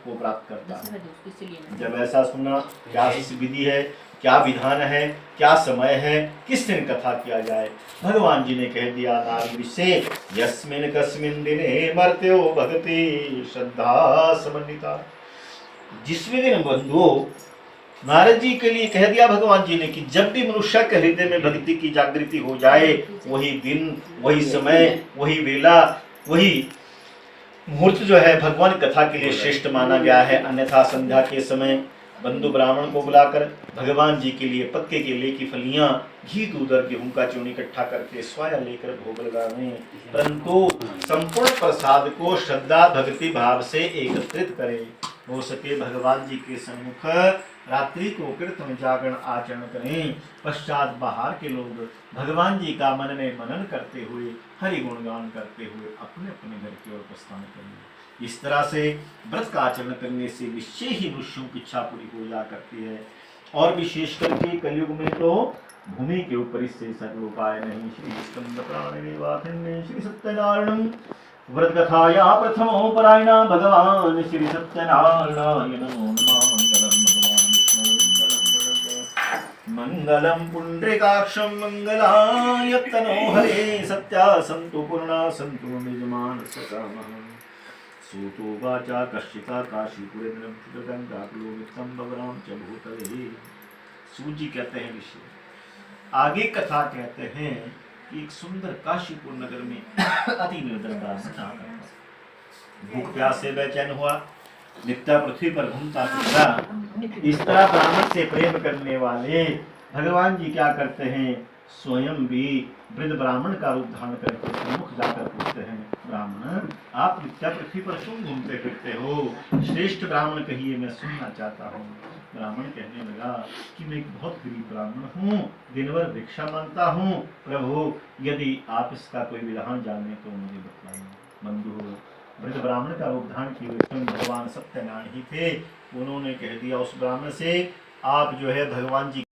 को प्राप्त करता है। जब ऐसा सुना, क्या विधि है, क्या विधान है, क्या समय है, किस दिन कथा किया जाए? भगवान जी ने कह दिया नारद से, यस्मिन कस्मिन दिने मर्त्यो भगति श्रद्धा समन्विता। जिसमें दिन बंधुओं, नारद जी के लिए कह दिया भगवान जी ने कि जब भी मनुष्य के हृदय में भक्ति की जागृति हो जाए, वही दिन, वही समय, वही वेला, वही मुहूर्त जो है भगवान कथा के लिए श्रेष्ठ माना गया है। अन्यथा संध्या के समय बंधु ब्राह्मण को बुलाकर भगवान जी के लिए पक्के केले की फलियां, घी दूध और गेहूं का चूर्ण इकट्ठा करके स्वाया लेकर भोग लगावे, परंतु संपूर्ण प्रसाद को श्रद्धा भक्ति भाव से एकत्रित करें। हो सके भगवान जी के सम्मुख रात्रि को कीर्तन जागरण आचरण करें। पश्चात बाहर के लोग भगवान जी का मन में मनन करते हुए, हरि गुणगान करते हुए अपने अपने घर की ओर प्रस्थान करें। इस तरह से व्रत का आचरण करने से निश्चय ही मनुष्यों की इच्छा पूरी हो जा करती है। और विशेष करके कलयुग में तो भूमि के ऊपर इससे सकल उपाय नहीं। श्री स्कंद पुराणे श्री सत्यनारायण व्रत कथाया प्रथमो परायणा भगवान श्री सत्यनारायण मंगलम पुंडरीकाक्षं मंगलायतनो हरे सत्या सन्तु पूर्णा सन्तु निजमान सकामः सूतो वाचा कश्चिता काशीपुरेन्द्रं गंगाकुलोमितं बवराम च भूतले। सूत जी कहते हैं ऋषि, आगे कथा कहते हैं कि एक सुंदर काशीपुर नगर में अति निर्धन ब्राह्मण भूख प्यास से बेचैन हुआ, नित्य पृथ्वी पर घूमता फिरता। इस तरह ब्राह्मण से प्रेम करने वाले भगवान जी क्या करते हैं, स्वयं भी वृद्ध ब्राह्मण का रूप धारण करके सम्मुख जाकर पूछते हैं, ब्राह्मण आप नित्य पृथ्वी पर क्यों घूमते फिरते हो? श्रेष्ठ ब्राह्मण कहिए, मैं सुनना चाहता हूँ। ब्राह्मण कहने लगा कि मैं एक बहुत गरीब ब्राह्मण हूँ, दिन भर भिक्षा मांगता हूँ। प्रभु यदि आप इसका कोई विधान जाने तो मुझे बताइए। बंधु, वृद्ध ब्राह्मण का रूप धारण किए स्वयं भगवान सत्यनारायण ही थे। उन्होंने कह दिया उस ब्राह्मण से, आप जो है भगवान जी